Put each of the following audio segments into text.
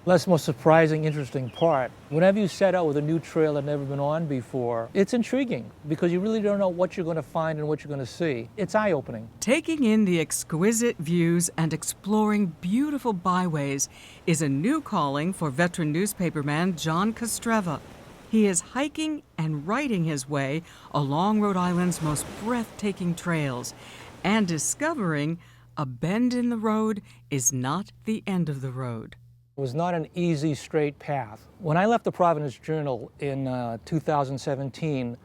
That's the most surprising, interesting part. Whenever you set out with a new trail that never been on before, it's intriguing because you really don't know what you're going to find and what you're going to see. It's eye-opening. Taking in the exquisite views and exploring beautiful byways is a new calling for veteran newspaperman John Kostrzewa. He is hiking and writing his way along Rhode Island's most breathtaking trails and discovering a bend in the road is not the end of the road. It was not an easy, straight path. When I left the Providence Journal in 2017,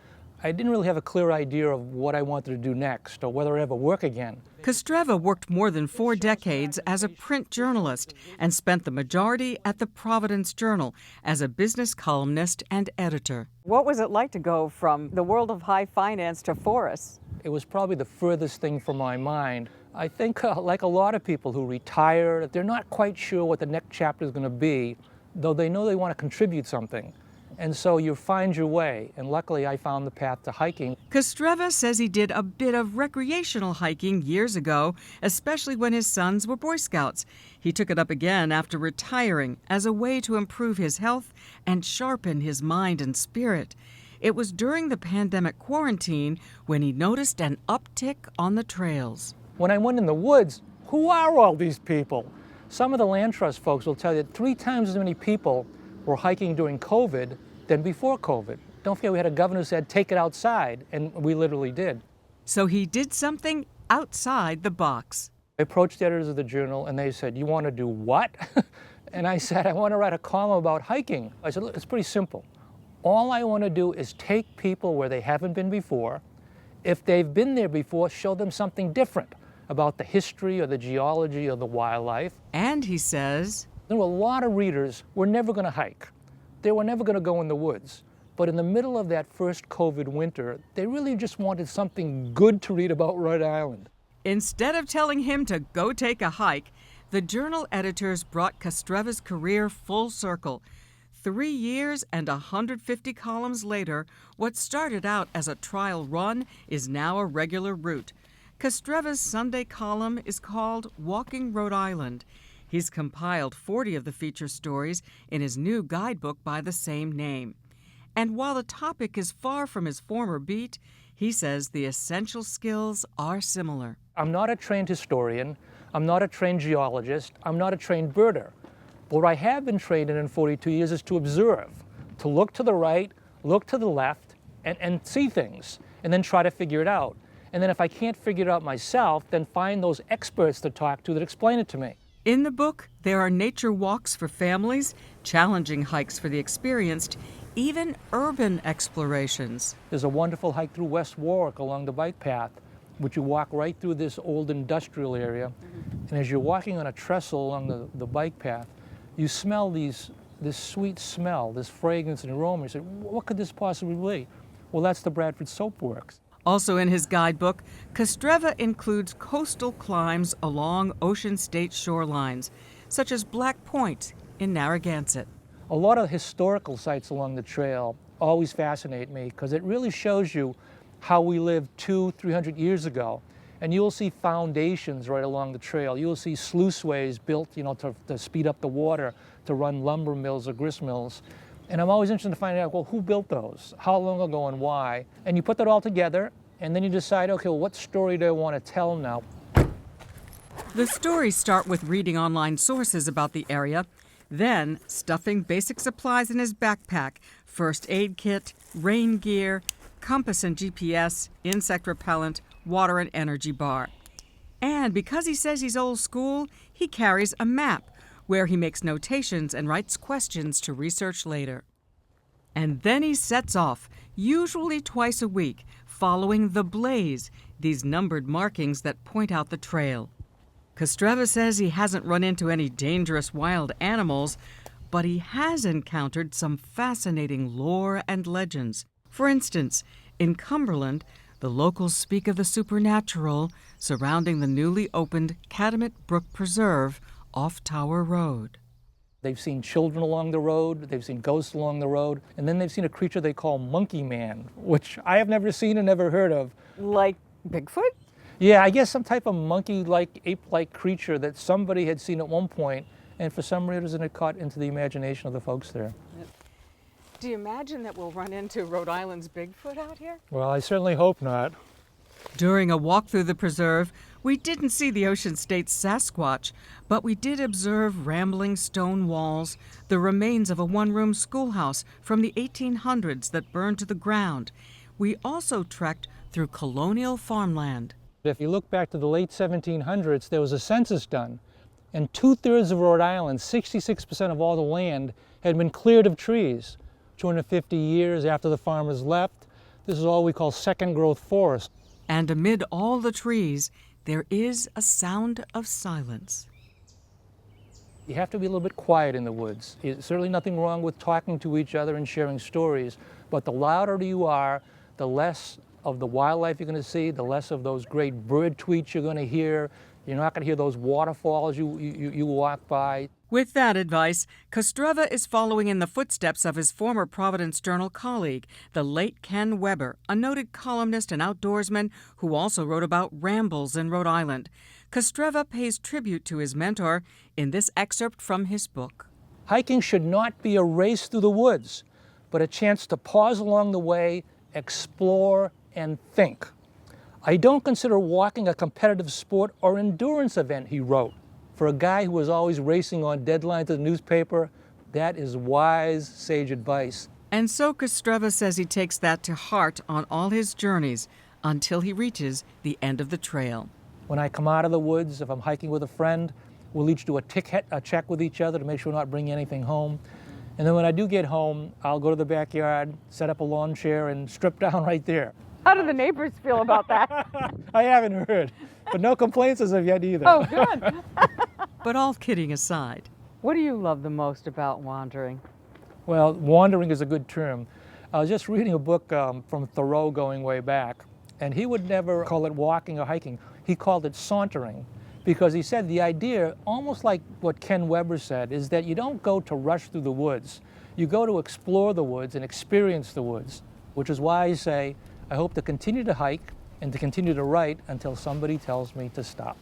I didn't really have a clear idea of what I wanted to do next or whether I'd ever work again. Kostrzewa worked more than 4 decades as a print journalist and spent the majority at the Providence Journal as a business columnist and editor. What was it like to go from the world of high finance to forests? It was probably the furthest thing from my mind. I think, like a lot of people who retire, they're not quite sure what the next chapter is going to be, though they know they want to contribute something. And so you find your way, and luckily I found the path to hiking. Kostrzewa says he did a bit of recreational hiking years ago, especially when his sons were Boy Scouts. He took it up again after retiring as a way to improve his health and sharpen his mind and spirit. It was during the pandemic quarantine when he noticed an uptick on the trails. When I went in the woods, who are all these people? Some of the land trust folks will tell you that 3 times as many people were hiking during COVID than before COVID. Don't forget, we had a governor who said, take it outside, and we literally did. So he did something outside the box. I approached the editors of the Journal, and they said, you want to do what? And I said, I want to write a column about hiking. I said, look, it's pretty simple. All I want to do is take people where they haven't been before. If they've been there before, show them something different about the history or the geology or the wildlife. And he says, there were a lot of readers who were never going to hike. They were never going to go in the woods. But in the middle of that first COVID winter, they really just wanted something good to read about Rhode Island. Instead of telling him to go take a hike, the Journal editors brought Kostrzewa's career full circle. 3 years and 150 columns later, what started out as a trial run is now a regular route. Kostrzewa's Sunday column is called Walking Rhode Island. He's compiled 40 of the feature stories in his new guidebook by the same name. And while the topic is far from his former beat, he says the essential skills are similar. I'm not a trained historian. I'm not a trained geologist. I'm not a trained birder. What I have been trained in 42 years is to observe, to look to the right, look to the left, and see things, and then try to figure it out. And then if I can't figure it out myself, then find those experts to talk to that explain it to me. In the book, there are nature walks for families, challenging hikes for the experienced, even urban explorations. There's a wonderful hike through West Warwick along the bike path, which you walk right through this old industrial area. And as you're walking on a trestle along the bike path, you smell this sweet smell, this fragrance and aroma. You say, what could this possibly be? Well, that's the Bradford Soap Works. Also in his guidebook, Kostrzewa includes coastal climbs along ocean state shorelines, such as Black Point in Narragansett. A lot of historical sites along the trail always fascinate me because it really shows you how we lived 200-300 years ago. And you'll see foundations right along the trail. You'll see sluiceways built, to speed up the water, to run lumber mills or grist mills. And I'm always interested to find out, well, who built those? How long ago and why? And you put that all together, and then you decide, okay, well, what story do I want to tell now? The stories start with reading online sources about the area, then stuffing basic supplies in his backpack, first aid kit, rain gear, compass and GPS, insect repellent, water and energy bar. And because he says he's old school, he carries a map where he makes notations and writes questions to research later. And then he sets off, usually twice a week, following the blaze, these numbered markings that point out the trail. Kostrzewa says he hasn't run into any dangerous wild animals, but he has encountered some fascinating lore and legends. For instance, in Cumberland, the locals speak of the supernatural surrounding the newly opened Catamount Brook Preserve off Tower Road. They've seen children along the road, they've seen ghosts along the road, and then they've seen a creature they call Monkey Man, which I have never seen and never heard of. Like Bigfoot? Yeah, I guess some type of monkey-like, ape-like creature that somebody had seen at one point and for some reason it caught into the imagination of the folks there. Do you imagine that we'll run into Rhode Island's Bigfoot out here? Well, I certainly hope not. During a walk through the preserve, we didn't see the Ocean State's Sasquatch, but we did observe rambling stone walls, the remains of a one-room schoolhouse from the 1800s that burned to the ground. We also trekked through colonial farmland. If you look back to the late 1700s, there was a census done, and 2/3 of Rhode Island, 66% of all the land, had been cleared of trees. 250 years after the farmers left, this is all we call second growth forest. And amid all the trees, there is a sound of silence. You have to be a little bit quiet in the woods. There's certainly nothing wrong with talking to each other and sharing stories, but the louder you are, the less of the wildlife you're going to see, the less of those great bird tweets you're going to hear. You're not going to hear those waterfalls you walk by. With that advice, Kostrzewa is following in the footsteps of his former Providence Journal colleague, the late Ken Weber, a noted columnist and outdoorsman who also wrote about rambles in Rhode Island. Kostrzewa pays tribute to his mentor in this excerpt from his book. Hiking should not be a race through the woods, but a chance to pause along the way, explore, and think. I don't consider walking a competitive sport or endurance event, he wrote. For a guy who was always racing on deadline to the newspaper, that is wise, sage advice. And so Kostrzewa says he takes that to heart on all his journeys until he reaches the end of the trail. When I come out of the woods, if I'm hiking with a friend, we'll each do a check with each other to make sure we're not bringing anything home. And then when I do get home, I'll go to the backyard, set up a lawn chair, and strip down right there. How do the neighbors feel about that? I haven't heard, but no complaints as of yet either. Oh, good. But all kidding aside, What do you love the most about wandering? Well, wandering is a good term. I was just reading a book from Thoreau going way back, and he would never call it walking or hiking. He called it sauntering, because he said the idea, almost like what Ken Weber said, is that you don't go to rush through the woods. You go to explore the woods and experience the woods, which is why I say I hope to continue to hike and to continue to write until somebody tells me to stop.